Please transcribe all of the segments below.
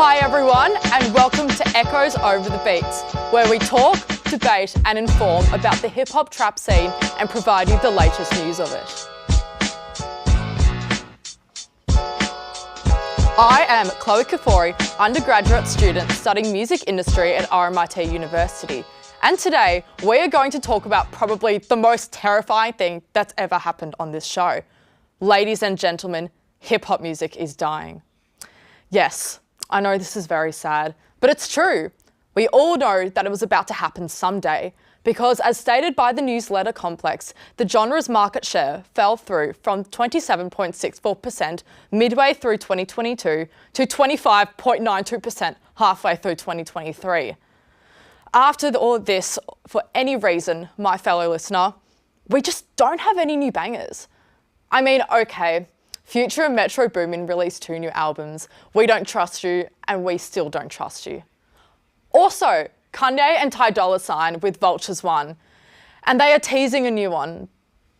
Hi everyone, and welcome to Echoes Over the Beats, where we talk, debate and inform about the hip-hop trap scene and provide you the latest news of it. I am Chloe Kapow, undergraduate student studying music industry at RMIT University. And today, we are going to talk about probably the most terrifying thing that's ever happened on this show. Ladies and gentlemen, hip-hop music is dying. Yes, I know this is very sad, but it's true. We all know that it was about to happen someday because, as stated by the newsletter Complex, the genre's market share fell through from 27.64% midway through 2022 to 25.92% halfway through 2023. After all of this, for any reason, my fellow listener, we just don't have any new bangers. I mean, okay, Future and Metro Boomin released 2 new albums, We Don't Trust You and We Still Don't Trust You. Also, Kanye and Ty Dolla $ign with Vultures 1, and they are teasing a new one.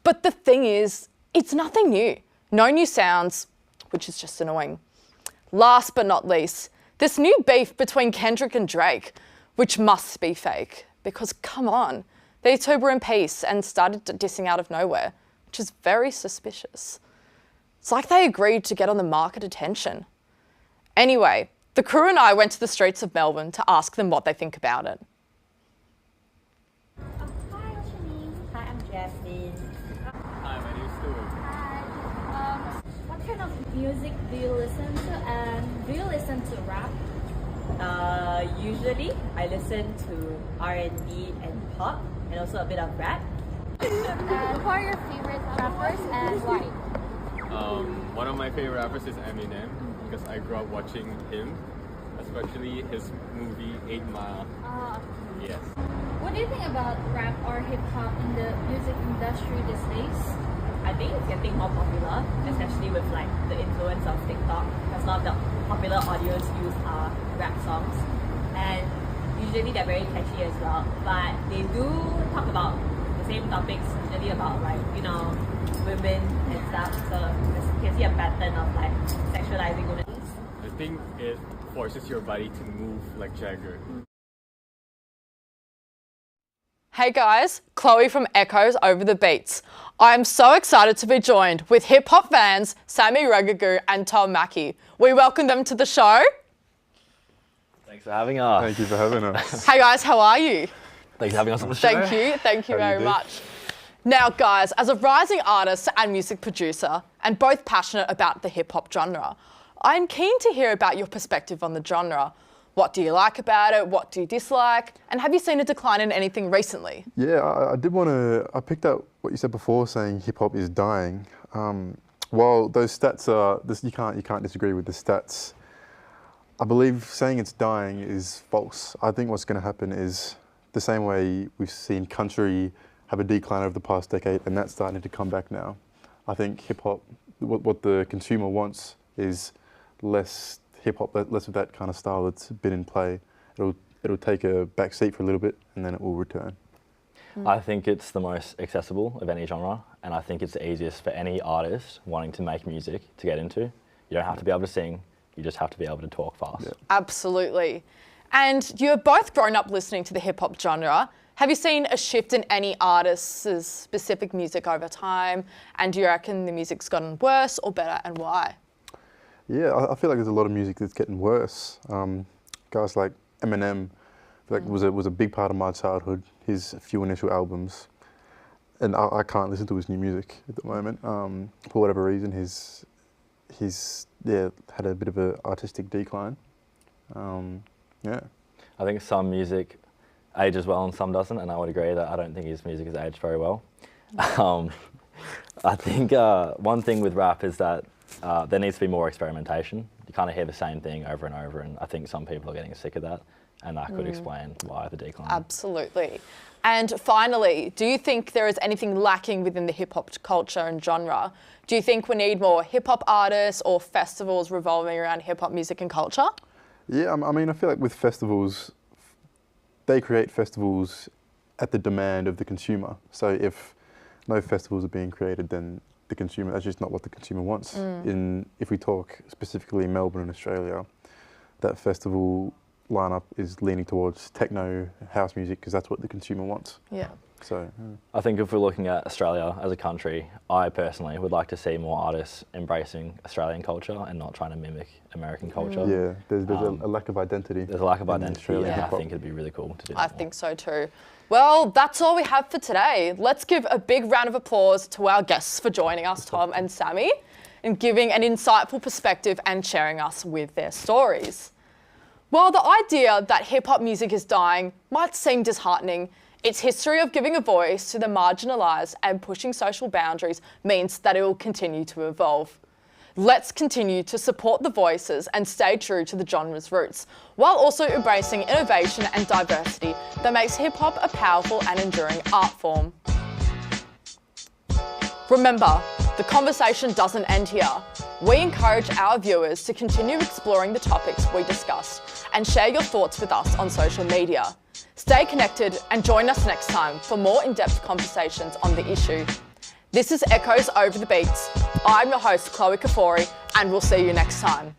But the thing is, it's nothing new. No new sounds, which is just annoying. Last but not least, this new beef between Kendrick and Drake, which must be fake, because come on, these two were in peace and started dissing out of nowhere, which is very suspicious. It's like they agreed to get on the market attention. Anyway, the crew and I went to the streets of Melbourne to ask them what they think about it. Hi, what's your name? Hi, I'm Jasmine. Hi, my name is Tute. Hi. What kind of music do you listen to, and do you listen to rap? Usually I listen to R&B and pop, and also a bit of rap. And who are your favorite rappers and why? One of my favorite rappers is Eminem because I grew up watching him, especially his movie 8 Mile. Yes. What do you think about rap or hip hop in the music industry these days? I think it's getting more popular, especially with like the influence of TikTok, because a lot of the popular audios use rap songs, and usually they're very catchy as well. But they do talk about the same topics, usually about like, you know, women and stuff. So you can see a pattern of like sexualizing women. I think it forces your body to move like Jagger. Hey guys, Chloe from Echoes Over the Beats. I'm so excited to be joined with hip-hop fans Sammy Regagu and Tom Mackey. We welcome them to the show. Thanks for having us. Thank you for having us. Hey guys, how are you? Thanks for having us on the show. Thank you How very you much. Now guys, as a rising artist and music producer, and both passionate about the hip-hop genre, I'm keen to hear about your perspective on the genre. What do you like about it? What do you dislike? And have you seen a decline in anything recently? Yeah, I did want to, I picked up what you said before saying hip hop is dying. While those stats are, you can't disagree with the stats. I believe saying it's dying is false. I think what's going to happen is the same way we've seen country have a decline over the past decade, and that's starting to come back now. I think hip hop, what the consumer wants is less hip hop, less of that kind of style that's been in play. It'll take a back seat for a little bit, and then it will return. I think it's the most accessible of any genre, and I think it's the easiest for any artist wanting to make music to get into. You don't have to be able to sing, you just have to be able to talk fast. Yeah. Absolutely. And you have both grown up listening to the hip-hop genre. Have you seen a shift in any artists' specific music over time? And do you reckon the music's gotten worse or better, and why? Yeah, I feel like there's a lot of music that's getting worse. Guys like Eminem, I feel like was a big part of my childhood. His few initial albums, and I can't listen to his new music at the moment for whatever reason. He's had a bit of an artistic decline. Yeah. I think some music ages well and some doesn't, and I would agree that I don't think his music has aged very well. I think one thing with rap is that there needs to be more experimentation. You kind of hear the same thing over and over, and I think some people are getting sick of that, and that could explain why the decline. Absolutely. And finally, do you think there is anything lacking within the hip-hop culture and genre? Do you think we need more hip-hop artists or festivals revolving around hip-hop music and culture? Yeah, I mean, I feel like with festivals, they create festivals at the demand of the consumer. So if no festivals are being created, then the consumer, that's just not what the consumer wants. If we talk specifically Melbourne in Australia, that festival lineup is leaning towards techno house music because that's what the consumer wants. Yeah. So I think if we're looking at Australia as a country, I personally would like to see more artists embracing Australian culture and not trying to mimic American culture. yeah, there's a lack of identity. There's a lack of in identity, Australian and I hip-hop. think it'd be really cool to do I that more. think so too. Well, that's all we have for today. Let's give a big round of applause to our guests for joining us, Tom and Sammy, and giving an insightful perspective and sharing us with their stories. While the idea that hip-hop music is dying might seem disheartening, its history of giving a voice to the marginalised and pushing social boundaries means that it will continue to evolve. Let's continue to support the voices and stay true to the genre's roots, while also embracing innovation and diversity that makes hip-hop a powerful and enduring art form. Remember, the conversation doesn't end here. We encourage our viewers to continue exploring the topics we discussed and share your thoughts with us on social media. Stay connected and join us next time for more in-depth conversations on the issue. This is Echoes Over the Beats. I'm your host, Chloe Kafori, and we'll see you next time.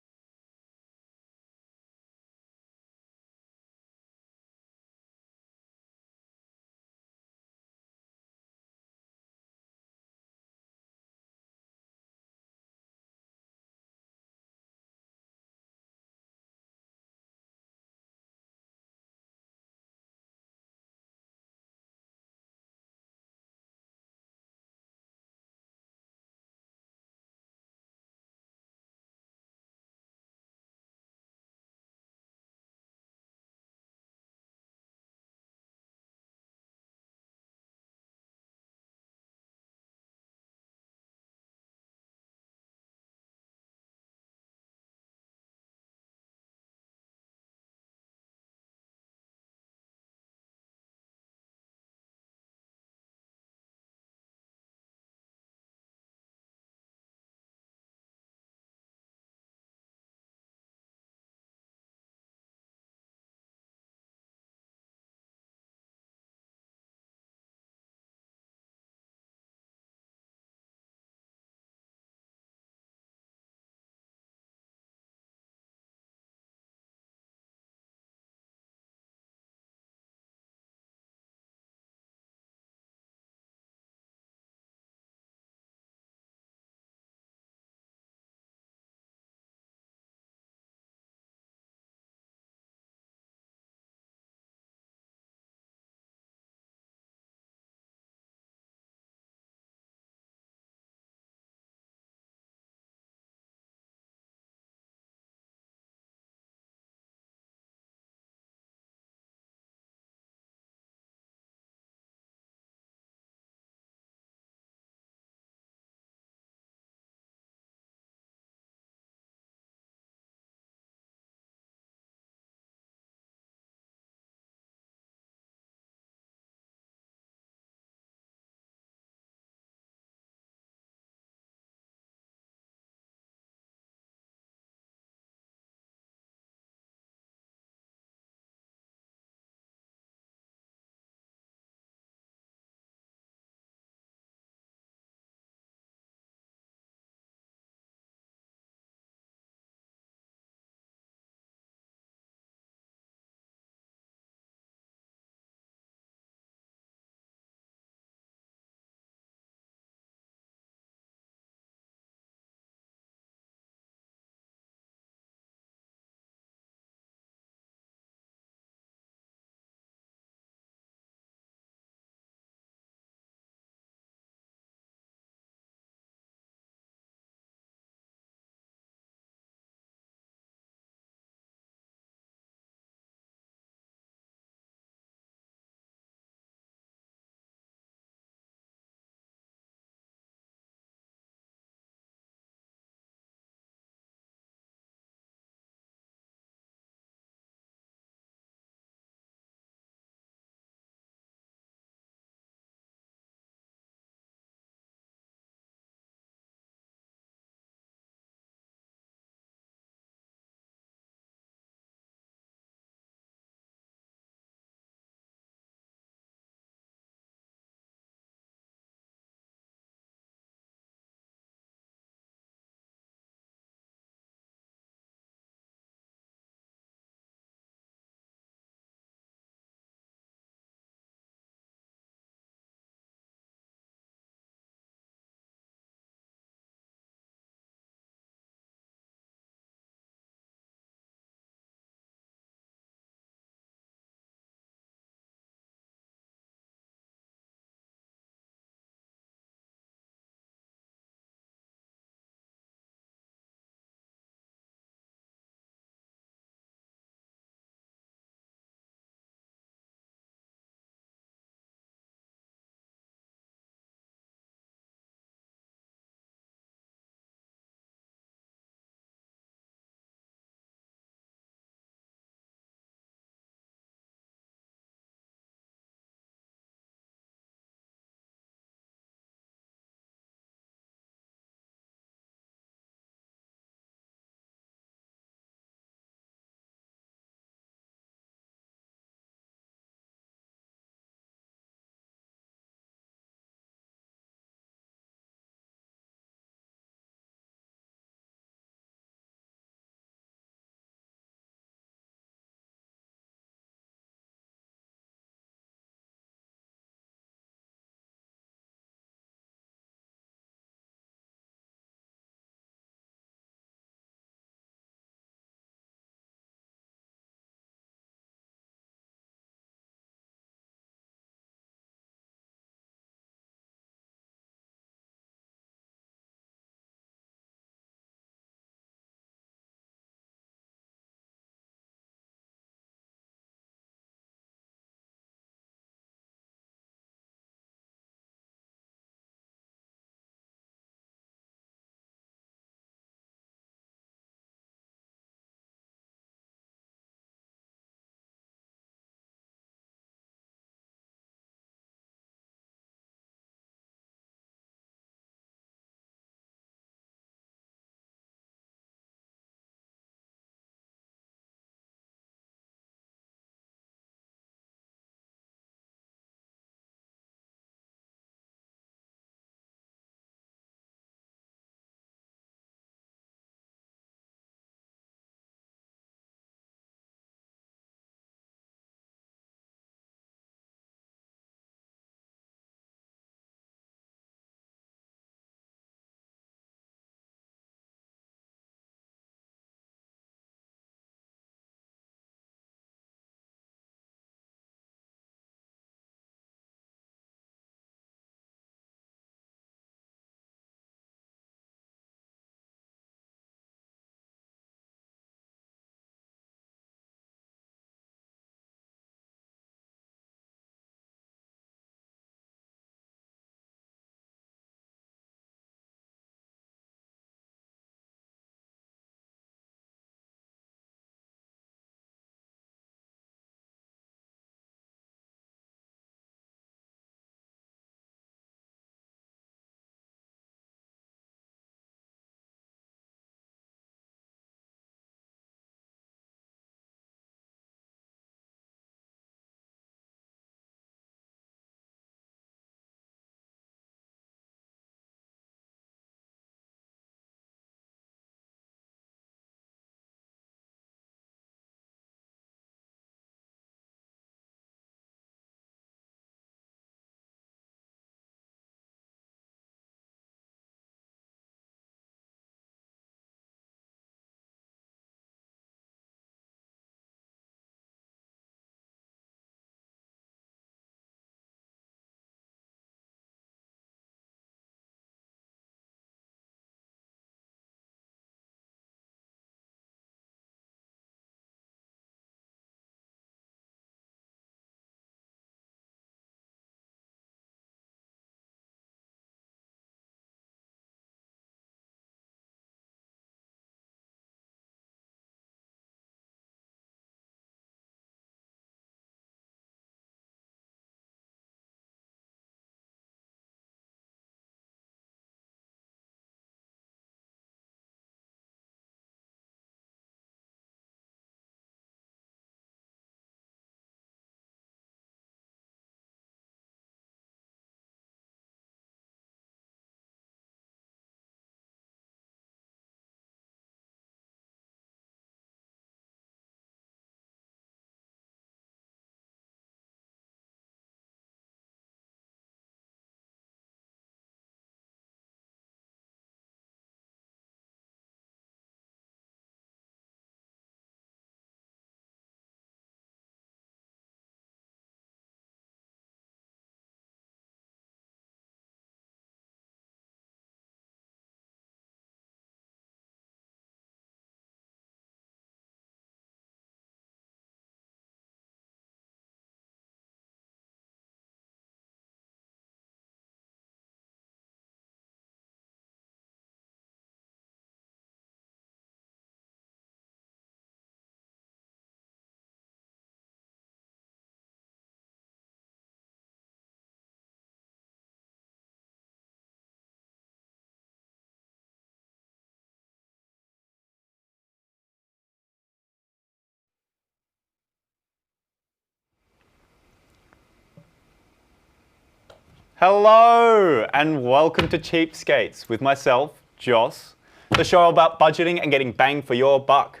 Hello and welcome to Cheapskates with myself, Joss, the show about budgeting and getting bang for your buck.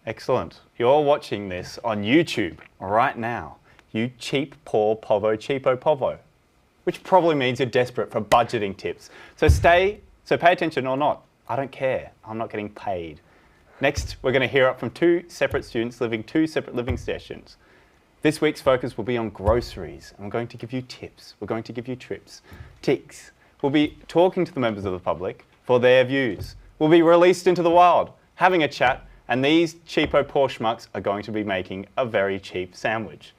Excellent. You're watching this on YouTube right now. You cheap, poor, povo, cheapo, povo. Which probably means you're desperate for budgeting tips. So pay attention or not. I don't care. I'm not getting paid. Next, we're going to hear up from two separate students living two separate living stations. This week's focus will be on groceries, and we're going to give you tips. We're going to give you tics. We'll be talking to the members of the public for their views. We'll be released into the wild, having a chat, and these cheapo poor schmucks are going to be making a very cheap sandwich.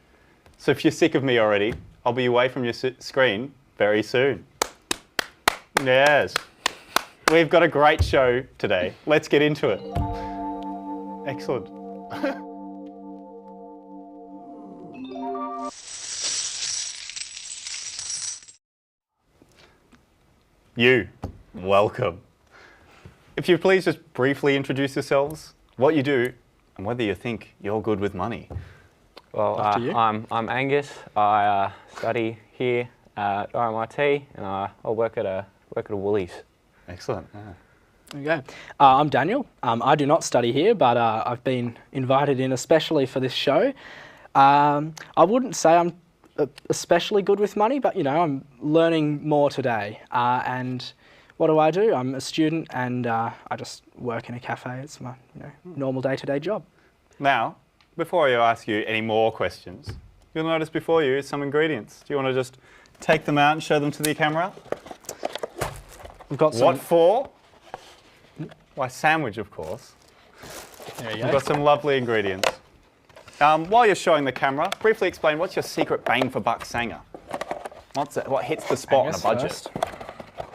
So if you're sick of me already, I'll be away from your screen very soon. Yes. We've got a great show today. Let's get into it. Excellent. You, welcome. If you please just briefly introduce yourselves, what you do, and whether you think you're good with money. Well, I'm Angus. I study here at RMIT, and I work at a Woolies. Excellent. Yeah. There you go. I'm Daniel. I do not study here, but I've been invited in especially for this show. I wouldn't say I'm especially good with money, but I'm learning more today. And what do? I'm a student, and I just work in a cafe. It's my normal day-to-day job. Now, before I ask you any more questions, you'll notice before you is some ingredients. Do you want to just take them out and show them to the camera? We've got some. What for? Why, sandwich, of course. There you go. We've got some lovely ingredients. While you're showing the camera, briefly explain what's your secret bang for buck sanger? What hits the spot on a budget? First.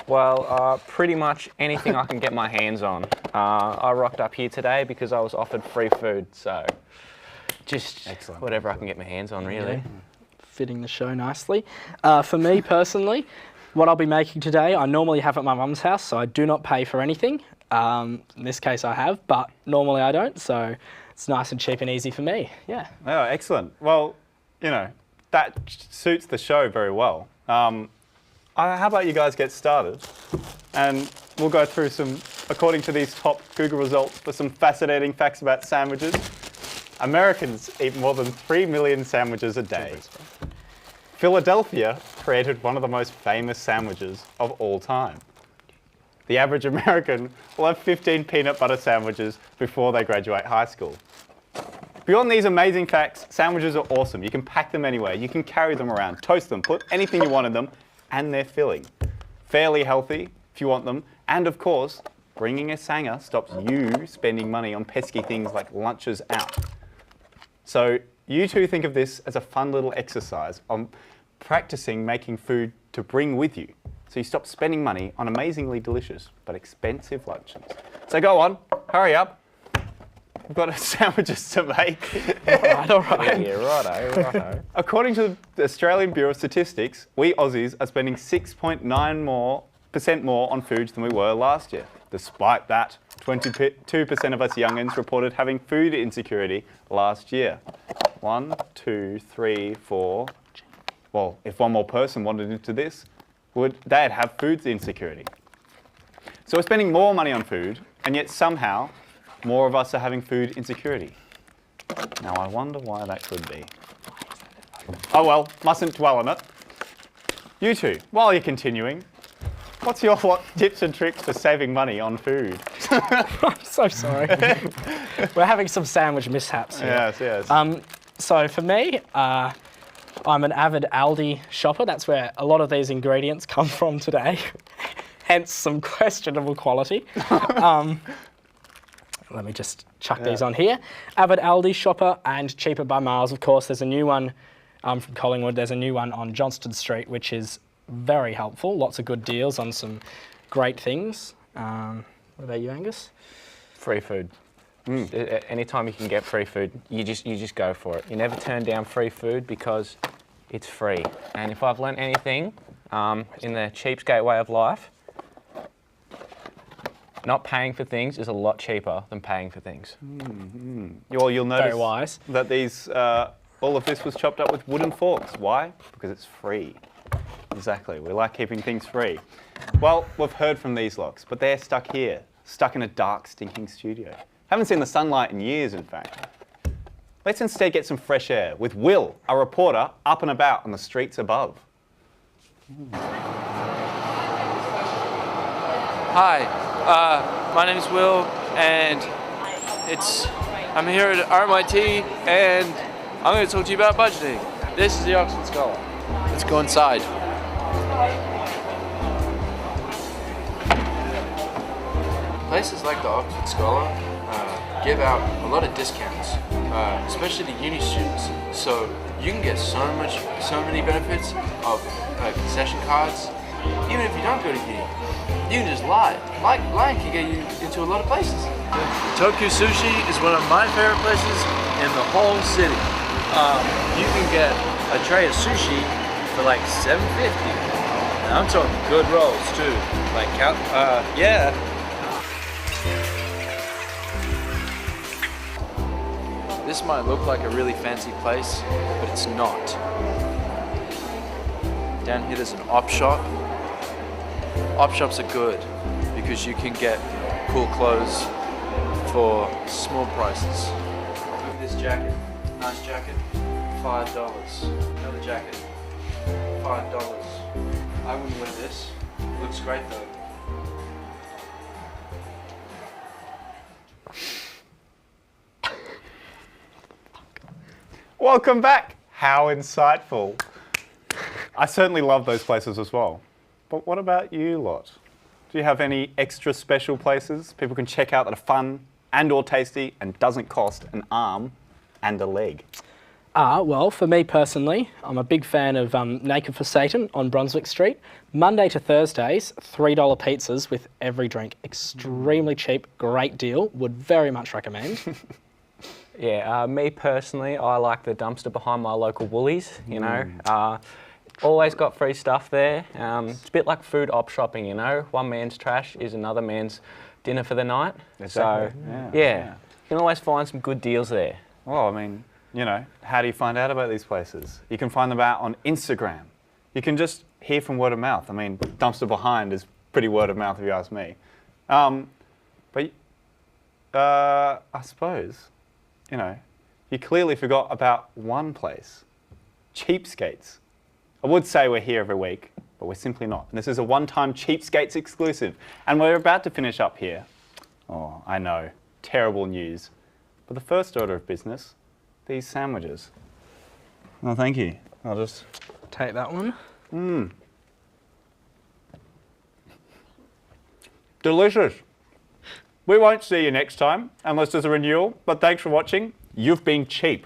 Well, pretty much anything I can get my hands on. I rocked up here today because I was offered free food, so just Excellent. whatever I can get my hands on, really. Yeah. Fitting the show nicely. For me personally, what I'll be making today, I normally have at my mum's house, so I do not pay for anything. In this case I have, but normally I don't, so it's nice and cheap and easy for me, yeah. Oh, excellent. Well, that suits the show very well. How about you guys get started? And we'll go through some, according to these top Google results, for some fascinating facts about sandwiches. Americans eat more than 3 million sandwiches a day. Philadelphia created one of the most famous sandwiches of all time. The average American will have 15 peanut butter sandwiches before they graduate high school. Beyond these amazing facts, sandwiches are awesome. You can pack them anywhere, you can carry them around, toast them, put anything you want in them, and they're filling. Fairly healthy if you want them, and of course, bringing a sanger stops you spending money on pesky things like lunches out. So you two think of this as a fun little exercise on practicing making food to bring with you. So you stop spending money on amazingly delicious but expensive lunches. So go on, hurry up. We've got sandwiches to make. All right. Yeah, righto. According to the Australian Bureau of Statistics, we Aussies are spending 6.9% more on foods than we were last year. Despite that, 22% of us youngins reported having food insecurity last year. 1, 2, 3, 4. Well, if one more person wanted into this, they'd have food insecurity. So we're spending more money on food, and yet somehow more of us are having food insecurity. Now I wonder why that could be. Oh well, mustn't dwell on it. You two, while you're continuing, what's your tips and tricks for saving money on food? I'm so sorry. We're having some sandwich mishaps here. Yes. So for me, I'm an avid Aldi shopper. That's where a lot of these ingredients come from today. Hence some questionable quality. Let me just chuck these on here. Avid Aldi shopper and cheaper by miles, of course. There's a new one from Collingwood. There's a new one on Johnston Street, which is very helpful. Lots of good deals on some great things. What about you, Angus? Free food. Anytime you can get free food, you just go for it. You never turn down free food because it's free. And if I've learnt anything in the cheapskate way of life, not paying for things is a lot cheaper than paying for things. Well, you'll notice Very wise. that these All of this was chopped up with wooden forks. Why? Because it's free. Exactly, we like keeping things free. Well, we've heard from these locks, but they're stuck here, stuck in a dark, stinking studio. Haven't seen the sunlight in years, in fact. Let's instead get some fresh air with Will, a reporter up and about on the streets above. Hi, my name is Will, and I'm here at RMIT, and I'm going to talk to you about budgeting. This is the Oxford Scholar. Let's go inside. Places like the Oxford Scholar give out a lot of discounts, especially to uni students. So you can get so many benefits of concession cards, even if you don't go to uni. You can just lie. Lying can get you into a lot of places. Tokyo Sushi is one of my favorite places in the whole city. You can get a tray of sushi for like $7.50. And I'm talking good rolls too. Like, yeah. This might look like a really fancy place, but it's not. Down here there's an op shop. Op shops are good because you can get cool clothes for small prices. Look at this jacket, nice jacket, $5. Another jacket, $5. I wouldn't wear this, it looks great though. Welcome back. How insightful. I certainly love those places as well. But what about you lot? Do you have any extra special places people can check out that are fun and or tasty and doesn't cost an arm and a leg? Well, for me personally, I'm a big fan of Naked for Satan on Brunswick Street. Monday to Thursdays, $3 pizzas with every drink. Extremely cheap, great deal. Would very much recommend. Yeah, me personally, I like the dumpster behind my local Woolies, you know. Always got free stuff there. It's a bit like food op shopping, you know. One man's trash is another man's dinner for the night. Exactly. So, yeah, you can always find some good deals there. Well, I mean, you know, how do you find out about these places? You can find them out on Instagram. You can just hear from word of mouth. I mean, dumpster behind is pretty word of mouth if you ask me. But I suppose, you know, you clearly forgot about one place, Cheapskates. I would say we're here every week, but we're simply not. And this is a one-time Cheapskates exclusive. And we're about to finish up here. Oh, I know, terrible news. But the first order of business, these sandwiches. Oh, thank you. I'll just Take that one. Delicious. We won't see you next time, unless there's a renewal, but thanks for watching. You've been cheap.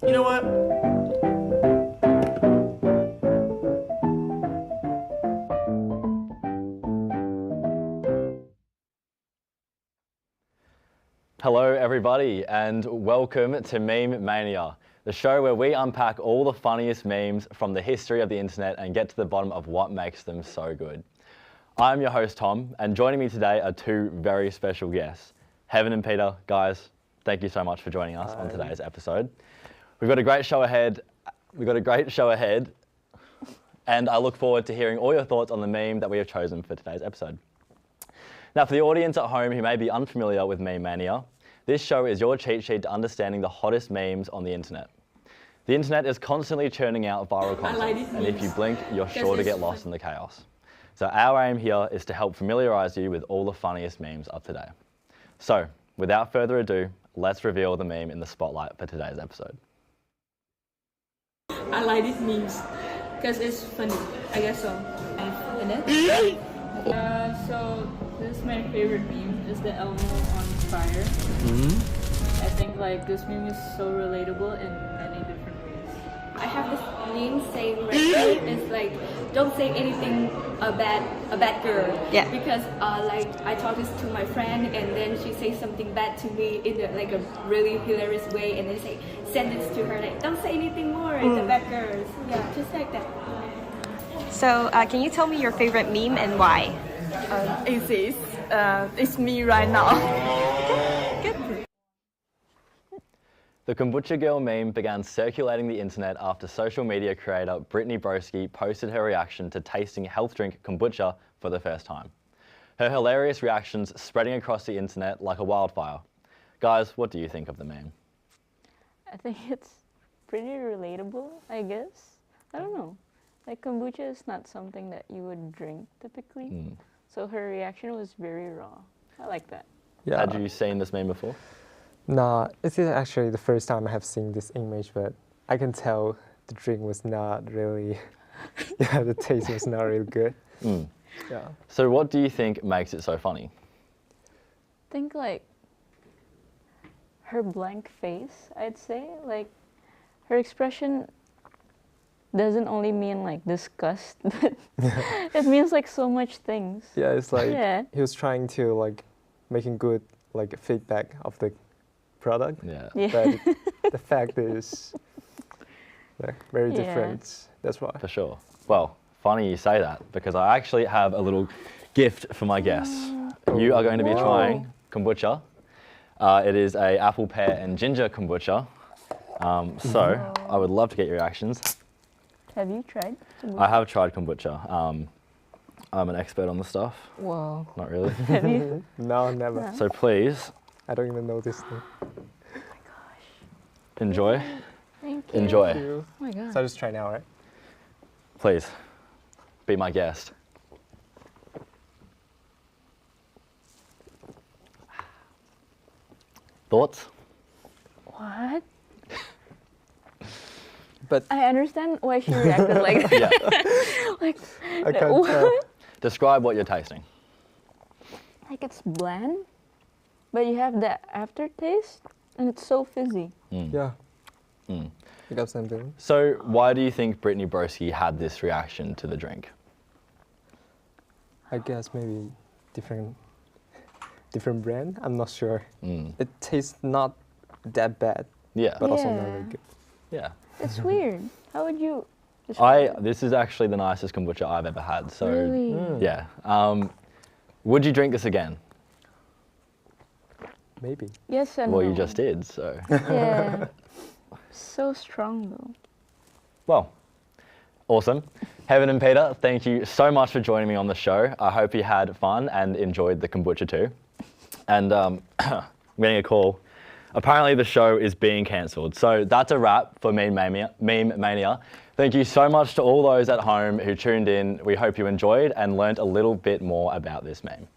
You know what? Hello everybody and welcome to Meme Mania, the show where we unpack all the funniest memes from the history of the internet and get to the bottom of what makes them so good. I'm your host Tom, and joining me today are two very special guests. Heaven and Peter, guys, thank you so much for joining us on today's episode. We've got a great show ahead, and I look forward to hearing all your thoughts on the meme that we have chosen for today's episode. Now, for the audience at home who may be unfamiliar with Meme Mania, this show is your cheat sheet to understanding the hottest memes on the internet. The internet is constantly churning out viral content, and if you blink, you're sure to get lost in the chaos. So our aim here is to help familiarise you with all the funniest memes of today. So, without further ado, let's reveal the meme in the spotlight for today's episode. I like these memes because it's funny, I guess so. So this is my favorite meme, is the Elmo on fire. I think like this meme is so relatable in many different ways. I have this meme saying right here, it's like, don't say anything a bad girl. Yeah. Because like I talked this to my friend and then she says something bad to me in like a really hilarious way, and then say send this to her like, don't say anything more, it's a bad girl. So, yeah, just like that. So, can you tell me your favorite meme and why? It's me right now. Good. The Kombucha Girl meme began circulating the internet after social media creator Brittany Broski posted her reaction to tasting health drink kombucha for the first time. Her hilarious reactions spreading across the internet like a wildfire. Guys, what do you think of the meme? I think it's pretty relatable, I guess. I don't know. Like, kombucha is not something that you would drink typically. So her reaction was very raw. I like that. Yeah. Had you seen this meme before? Nah, it's actually the first time I have seen this image, but I can tell the drink was not really, the taste was not really good. Yeah. So what do you think makes it so funny? I think like her blank face, I'd say. Like, her expression doesn't only mean like disgust, but it means like so much things. Yeah, it's like he was trying to like making good like feedback of the product. Yeah. But the fact is very different. That's why. For sure. Well, funny you say that because I actually have a little gift for my guests. You are going to be trying kombucha. It is a apple, pear and ginger kombucha. So I would love to get your reactions. Have you tried kombucha? I have tried kombucha. I'm an expert on the stuff. Whoa. Not really. Have you? No, never. No. So please. I don't even know this thing. Oh my gosh. Enjoy. Thank you. Enjoy. Thank you. Oh my god. So I just try now, right? Please. Be my guest. Thoughts? What? But I understand why she reacted like that. Yeah. Like, I can't what? tell. Describe what you're tasting. Like, it's bland, but you have the aftertaste, and it's so fizzy. Yeah. You got something? So why do you think Brittany Broski had this reaction to the drink? I guess maybe different brand. I'm not sure. It tastes not that bad. Yeah. But also not very good. Yeah. It's weird. How would you describe it? This is actually the nicest kombucha I've ever had. So Really? yeah. Would you drink this again? Maybe. Yes and Well, no. you just did, so. Yeah. So strong though. Well, awesome. Heaven and Peter, thank you so much for joining me on the show. I hope you had fun and enjoyed the kombucha too. And I'm getting a call. Apparently the show is being cancelled. So that's a wrap for Meme Mania. Thank you so much to all those at home who tuned in. We hope you enjoyed and learnt a little bit more about this meme.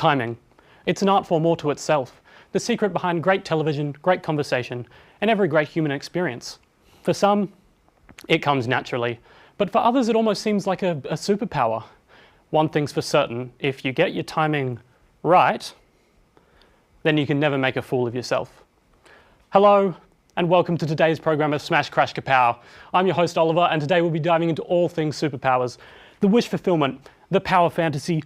timing. It's an art form all to itself, the secret behind great television, great conversation, and every great human experience. For some, it comes naturally, but for others it almost seems like a superpower. One thing's for certain, if you get your timing right, then you can never make a fool of yourself. Hello, and welcome to today's program of Smash Crash Kapow. I'm your host Oliver, and today we'll be diving into all things superpowers, the wish fulfillment, the power fantasy,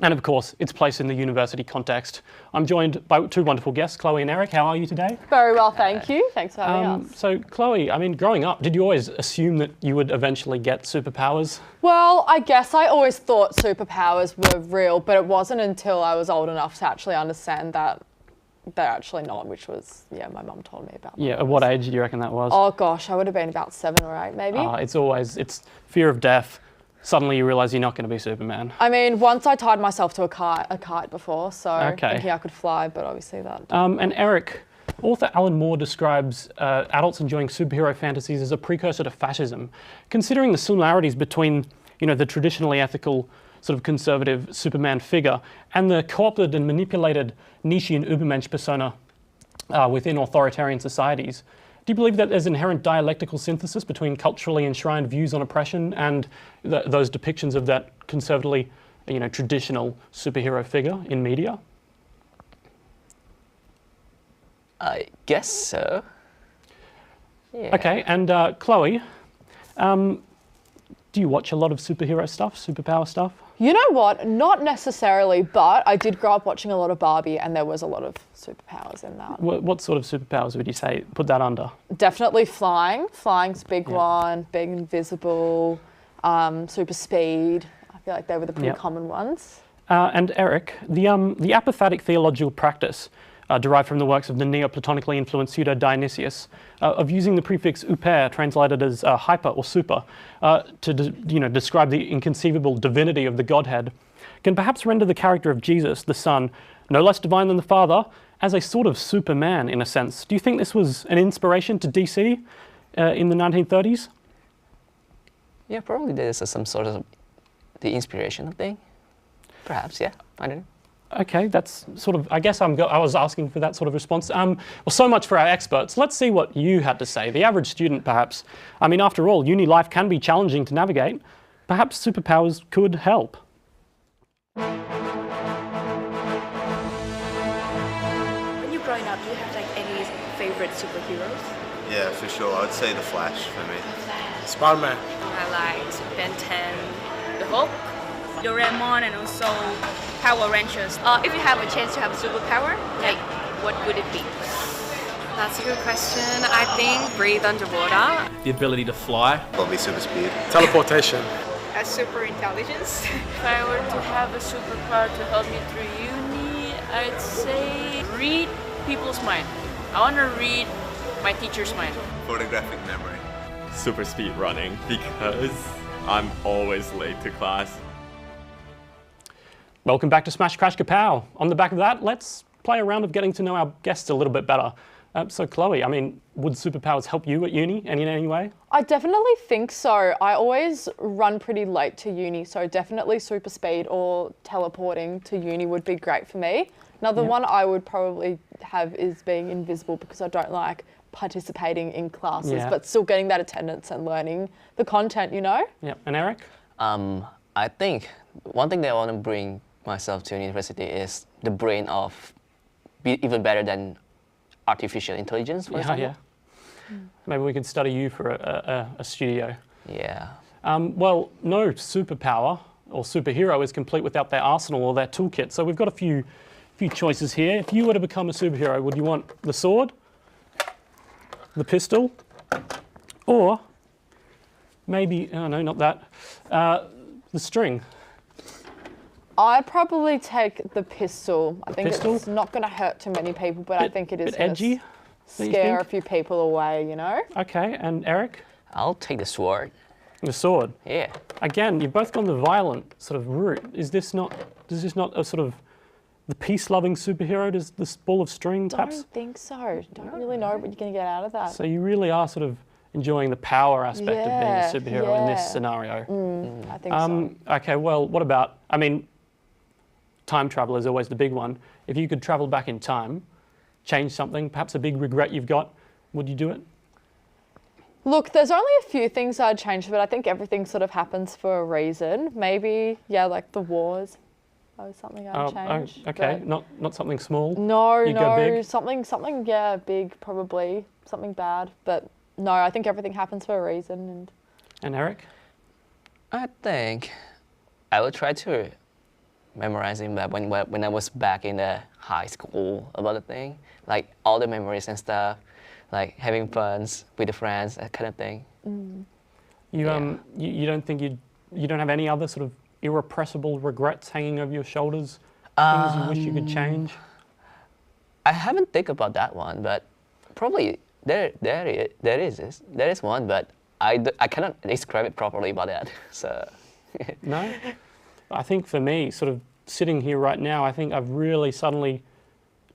and of course, its place in the university context. I'm joined by two wonderful guests, Chloe and Eric. How are you today? Very well, thank you. Thanks for having us. So Chloe, I mean, growing up, did you always assume that you would eventually get superpowers? Well, I guess I always thought superpowers were real, but it wasn't until I was old enough to actually understand that they're actually not, which was, yeah, my mum told me about. Yeah, at what age do you reckon that was? Oh gosh, I would have been about 7 or 8 maybe. It's fear of death. Suddenly you realise you're not going to be Superman. I mean, once I tied myself to a kite before, so thinking I could fly, but obviously that. And Eric, author Alan Moore describes adults enjoying superhero fantasies as a precursor to fascism. Considering the similarities between, the traditionally ethical, sort of conservative Superman figure and the co-opted and manipulated Nietzschean Übermensch persona within authoritarian societies, do you believe that there's inherent dialectical synthesis between culturally enshrined views on oppression and those depictions of that conservatively, traditional superhero figure in media? I guess so. Yeah. Okay, and Chloe, do you watch a lot of superhero stuff, superpower stuff? You know what? Not necessarily, but I did grow up watching a lot of Barbie, and there was a lot of superpowers in that. What sort of superpowers would you say put that under? Definitely flying. Flying's a big one. Being invisible, super speed. I feel like they were the pretty common ones. And Eric, the apophatic theological practice derived from the works of the Neoplatonically influenced pseudo Dionysius of using the prefix uper, translated as hyper or super, to describe the inconceivable divinity of the Godhead, can perhaps render the character of Jesus, the Son, no less divine than the Father, as a sort of Superman in a sense. Do you think this was an inspiration to DC in the 1930s? Yeah, probably there's some sort of the inspiration thing. Perhaps, yeah. I don't know. Okay, that's sort of, I guess I was asking for that sort of response. Well, so much for our experts. Let's see what you had to say, the average student perhaps. I mean, after all, uni life can be challenging to navigate. Perhaps superpowers could help. When you're growing up, do you have any favorite superheroes? Yeah, for sure. I would say The Flash for me. Spider-Man. I like Ben 10, The Hulk, Doraemon, and also Power Rangers. If you have a chance to have a superpower, what would it be? That's a good question. I think breathe underwater. The ability to fly. Probably super speed. Teleportation. A super intelligence. If I were to have a superpower to help me through uni, I'd say read people's mind. I want to read my teacher's mind. Photographic memory. Super speed running because I'm always late to class. Welcome back to Smash Crash Kapow. On the back of that, let's play a round of getting to know our guests a little bit better. So Chloe, I mean, would superpowers help you at uni in any way? I definitely think so. I always run pretty late to uni, so definitely super speed or teleporting to uni would be great for me. Another one I would probably have is being invisible because I don't like participating in classes, but still getting that attendance and learning the content, Yeah, and Eric? I think one thing that I want to bring myself to university is the brain of be even better than artificial intelligence, for example. Yeah. Maybe we could study you for a studio. Yeah. Well, no superpower or superhero is complete without their arsenal or their toolkit. So we've got a few choices here. If you were to become a superhero, would you want the sword, the pistol, or maybe, oh no, not that, the string? I'd probably take the pistol. I think it's not going to hurt too many people, but I think it is going to scare a few people away, Okay, and Eric? I'll take the sword. The sword? Yeah. Again, you've both gone the violent sort of route. Is this not a sort of the peace-loving superhero? Does this ball of string perhaps? I don't think so. Don't really know what you're going to get out of that. So you really are sort of enjoying the power aspect of being a superhero in this scenario. I think so. Okay, well, what about, I mean, time travel is always the big one. If you could travel back in time, change something, perhaps a big regret you've got, would you do it? Look, there's only a few things I'd change, but I think everything sort of happens for a reason. Maybe, yeah, like the wars. That was something I'd change. Oh, okay, not something small. No, You'd go big? something, yeah, big probably, something bad. But no, I think everything happens for a reason. And Eric? I think I would try to memorizing that when I was back in the high school about the thing, like all the memories and stuff, like having fun with the friends, that kind of thing. You don't think you don't have any other sort of irrepressible regrets hanging over your shoulders? Things you wish you could change? I haven't think about that one, but probably there is one, but I cannot describe it properly about that. So no, I think for me, sort of sitting here right now, I think I've really suddenly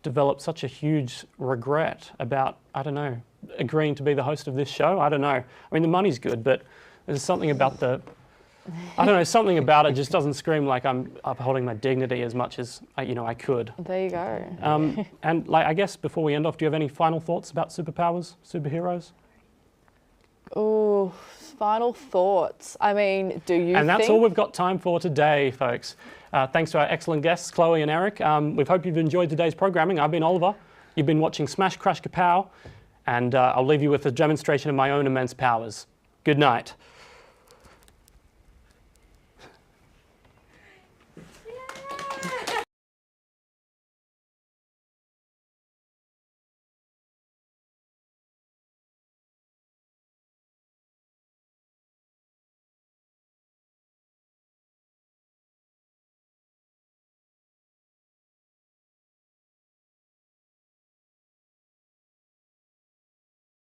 developed such a huge regret about, I don't know, agreeing to be the host of this show. I don't know. I mean, the money's good, but there's something about I don't know, something about it just doesn't scream like I'm upholding my dignity as much as I could. There you go. And like, I guess before we end off, do you have any final thoughts about superpowers, superheroes? Oh, final thoughts. I mean, do you? And that's all we've got time for today, folks. Thanks to our excellent guests, Chloe and Eric. We hope you've enjoyed today's programming. I've been Oliver. You've been watching Smash Crash Kapow, and I'll leave you with a demonstration of my own immense powers. Good night.